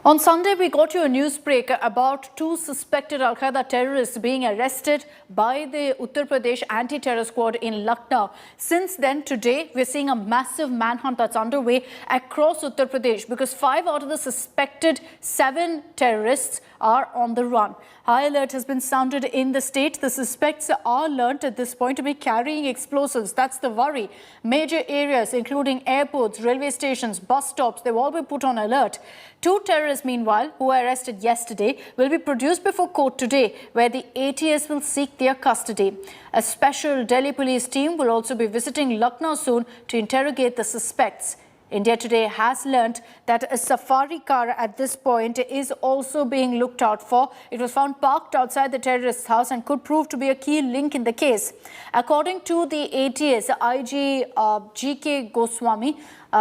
On Sunday, we got you a news break about two suspected Al-Qaeda terrorists being arrested by the Uttar Pradesh anti-terror squad in Lucknow. Since then, today, we're seeing a massive manhunt that's underway across Uttar Pradesh because 5 out of the suspected 7 terrorists are on the run. High alert has been sounded in the state. The suspects are learnt at this point to be carrying explosives. That's the worry. Major areas, including airports, railway stations, bus stops, they've all been put on alert. 2 terrorists, meanwhile, who were arrested yesterday, will be produced before court today, where the ATS will seek their custody. A special Delhi police team will also be visiting Lucknow soon to interrogate the suspects. India Today has learnt that a safari car at this point is also being looked out for. It was found parked outside the terrorist's house and could prove to be a key link in the case. According to the ATS, IG G.K. Goswami,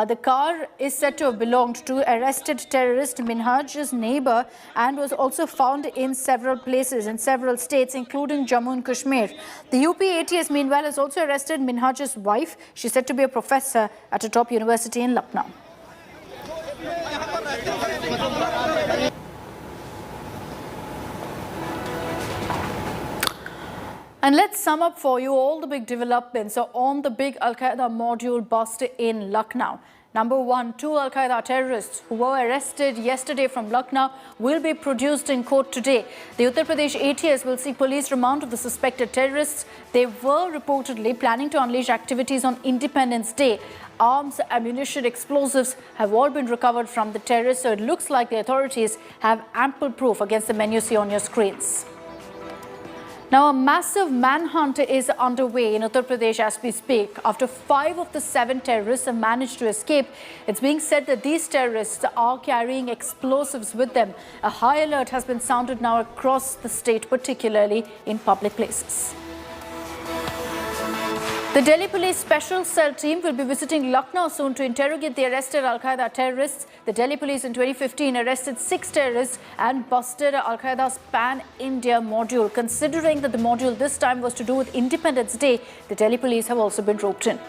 the car is said to have belonged to arrested terrorist Minhaj's neighbor and was also found in several places in several states, including Jammu and Kashmir. The UP ATS, meanwhile, has also arrested Minhaj's wife. She's said to be a professor at a top university in Lucknow. And let's sum up for you all the big developments on the big Al-Qaeda module bust in Lucknow. Number 1, 2 Al-Qaeda terrorists who were arrested yesterday from Lucknow will be produced in court today. The Uttar Pradesh ATS will seek police remand of the suspected terrorists. They were reportedly planning to unleash activities on Independence Day. Arms, ammunition, explosives have all been recovered from the terrorists, so it looks like the authorities have ample proof against the men you see on your screens. Now, a massive manhunt is underway in Uttar Pradesh as we speak. After 5 of the 7 terrorists have managed to escape, it's being said that these terrorists are carrying explosives with them. A high alert has been sounded now across the state, particularly in public places. The Delhi Police Special Cell team will be visiting Lucknow soon to interrogate the arrested Al-Qaeda terrorists. The Delhi Police in 2015 arrested 6 terrorists and busted Al-Qaeda's Pan-India module. Considering that the module this time was to do with Independence Day, the Delhi Police have also been roped in.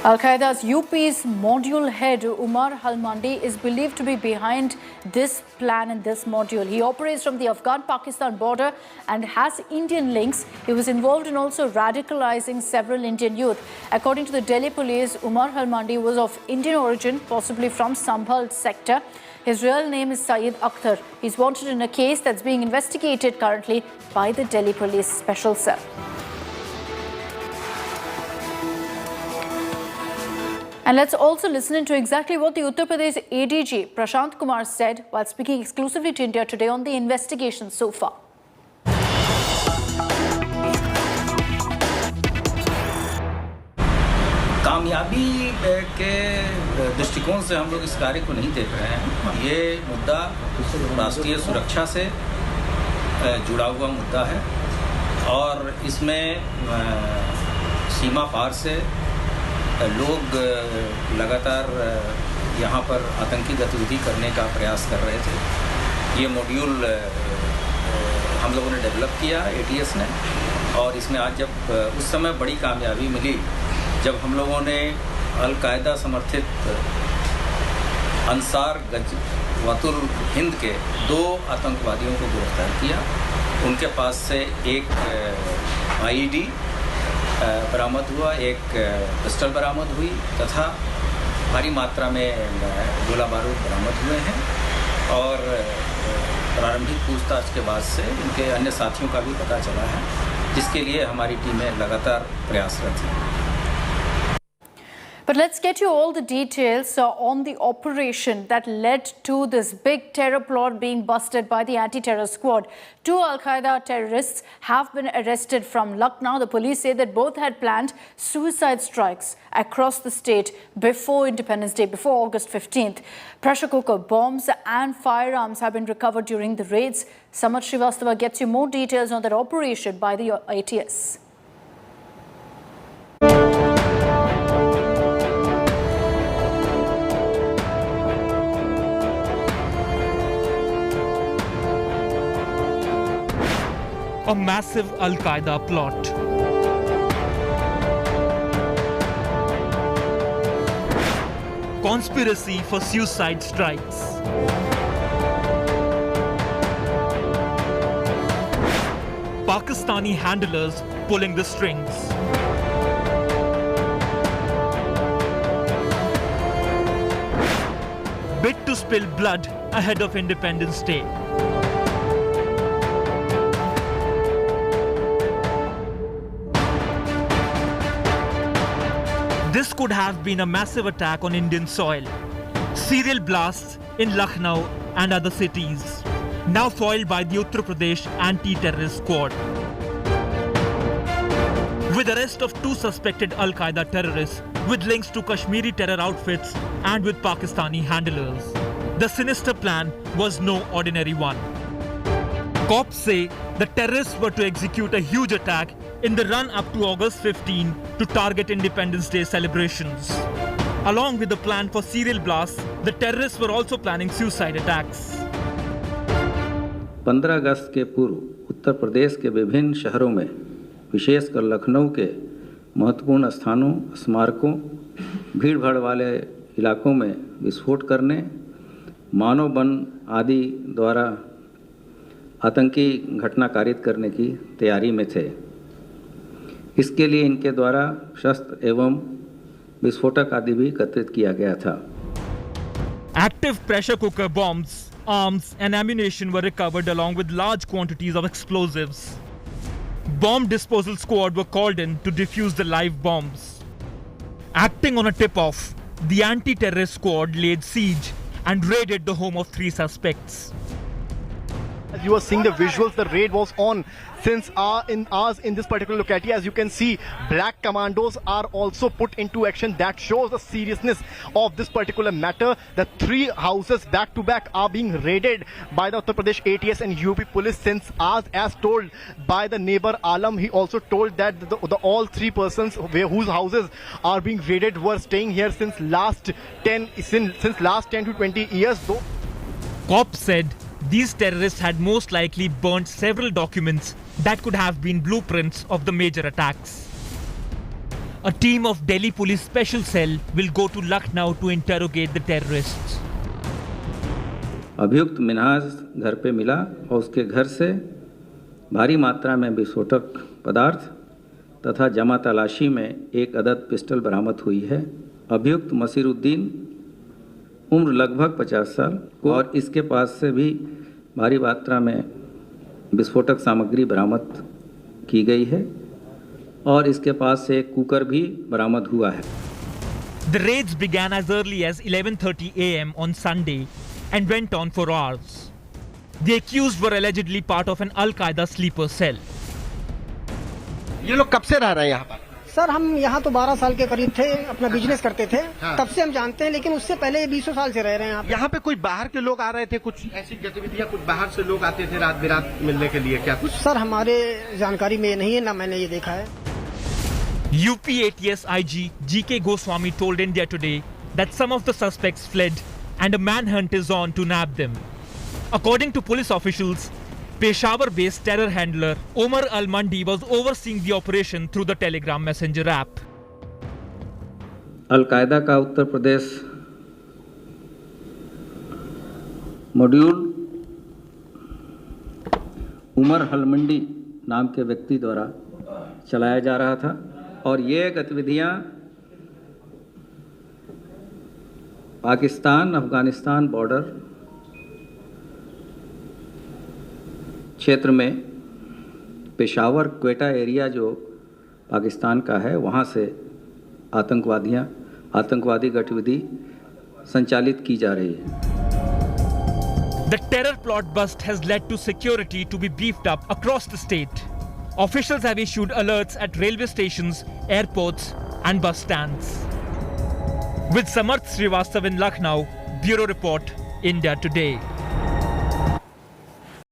Al-Qaeda's UP's module head Umar Al-Mandi is believed to be behind this plan and this module. He operates from the Afghan-Pakistan border and has Indian links. He was involved in also radicalizing several Indian youth. According to the Delhi police, Umar Al-Mandi was of Indian origin, possibly from Sambhal sector. His real name is Syed Akhtar. He's wanted in a case that's being investigated currently by the Delhi Police Special Cell. And let's also listen into exactly what the Uttar Pradesh ADG Prashant Kumar said while speaking exclusively to India Today on the investigation so far. कामयाबी के दृष्टिकोण से हम लोग इस कार्य को नहीं देख रहे हैं। ये मुद्दा राष्ट्रीय सुरक्षा से जुड़ा हुआ मुद्दा है और इसमें सीमा पार से लोग लगातार यहाँ पर आतंकी गतिविधि करने का प्रयास कर रहे थे। ये मॉड्यूल हम लोगों ने डेवलप किया ATS ने और इसमें आज जब उस समय बड़ी कामयाबी मिली जब हम लोगों ने अल-कायदा समर्थित अंसार गज़वातुल हिंद के 2 आतंकवादियों को गिरफ्तार किया। उनके पास से एक IED बरामद हुआ, एक पिस्टल बरामद हुई तथा भारी मात्रा में गोला बारूद बरामद हुए हैं और प्रारंभिक पूछताछ के बाद से इनके अन्य साथियों का भी पता चला है, जिसके लिए हमारी टीमें लगातार प्रयासरत हैं। But let's get you all the details on the operation that led to this big terror plot being busted by the anti-terror squad. 2 Al-Qaeda terrorists have been arrested from Lucknow. The police say that both had planned suicide strikes across the state before Independence Day, before August 15th. Pressure cooker, bombs and firearms have been recovered during the raids. Samarth Srivastava gets you more details on that operation by the ATS. A massive Al-Qaeda plot. conspiracy for suicide strikes. Pakistani handlers pulling the strings. Bid to spill blood ahead of Independence Day. This could have been a massive attack on Indian soil. Serial blasts in Lucknow and other cities, now foiled by the Uttar Pradesh anti-terrorist squad. With arrest of 2 suspected Al-Qaeda terrorists with links to Kashmiri terror outfits and with Pakistani handlers, the sinister plan was no ordinary one. Cops say the terrorists were to execute a huge attack in the run-up to August 15 to target Independence Day celebrations. Along with the plan for serial blasts, the terrorists were also planning suicide attacks. 15 अगस्त के पूर्व उत्तर प्रदेश के विभिन्न शहरों में, विशेषकर लखनऊ के महत्वपूर्ण स्थानों, स्मारकों, भीड़भाड़ वाले इलाकों में विस्फोट करने, मानव बम आदि द्वारा आतंकी घटना कारित करने की तैयारी में थे। इसके लिए इनके द्वारा शस्त्र एवं विस्फोटक आदि भी एकत्रित किया गया था। Active pressure cooker bombs, arms and ammunition were recovered along with large quantities of explosives. Bomb disposal squad were called in to defuse the live bombs. Acting on a tip-off, the anti-terrorist squad laid siege and raided the home of 3 suspects. As you are seeing the visuals, the raid was on since hours in this particular locality. As you can see, black commandos are also put into action. That shows the seriousness of this particular matter. The 3 houses back to back are being raided by the Uttar Pradesh ATS and UP police since hours, as told by the neighbor Alam. He also told that all 3 persons whose houses are being raided were staying here since last 10 to 20 years. Though Cops said these terrorists had most likely burnt several documents that could have been blueprints of the major attacks. A team of Delhi Police Special Cell will go to Lucknow to interrogate the terrorists. अभियुक्त मिनहाज घर पे मिला और उसके घर से भारी मात्रा में विस्फोटक पदार्थ तथा जमा तलाशी में एक अदद पिस्टल बरामद हुई है। अभियुक्त मसीरुद्दीन उम्र लगभग 50 साल और इसके पास से भी भारी मात्रा में विस्फोटक सामग्री बरामद की गई है और इसके पास से एक कुकर भी बरामद हुआ है। The raids began as early as 11:30 a.m. on Sunday and went on for hours. The accused were allegedly part of an Al-Qaeda sleeper cell. ये लोग कब से रह रहे हैं यहाँ पर? सर हम यहाँ तो 12 साल के करीब थे, अपना बिजनेस करते थे। हाँ। तब से हम जानते हैं, लेकिन उससे पहले 20 साल से रह रहे हैं यहाँ पे कोई बाहर के लोग आ रहे थे, कुछ ऐसी गतिविधियाँ, कुछ बाहर से लोग आते थे रात बिरात मिलने के लिए, क्या कुछ? सर हमारे जानकारी में नहीं है, ना मैंने ये देखा है। UP ATS IG GK Goswami told India Today that some of the suspects fled and a manhunt is on to nab them. According to police officials, Peshawar-based terror handler Omar Al-Mandi was overseeing the operation through the Telegram Messenger app. Al Qaeda का Uttar Pradesh module Umar अल-मंडी नाम के व्यक्ति द्वारा चलाया जा रहा था और ये गतिविधियां पाकिस्तान अफगानिस्तान बॉर्डर क्षेत्र में पेशावर क्वेटा एरिया जो पाकिस्तान का है वहाँ से आतंकवादी गतिविधि संचालित की जा रही है। The terror plot bust has led to security to be beefed up across the state. Officials have issued alerts at railway stations, airports and bus stands. With Samarth Srivastav in Lucknow, Bureau Report, India Today.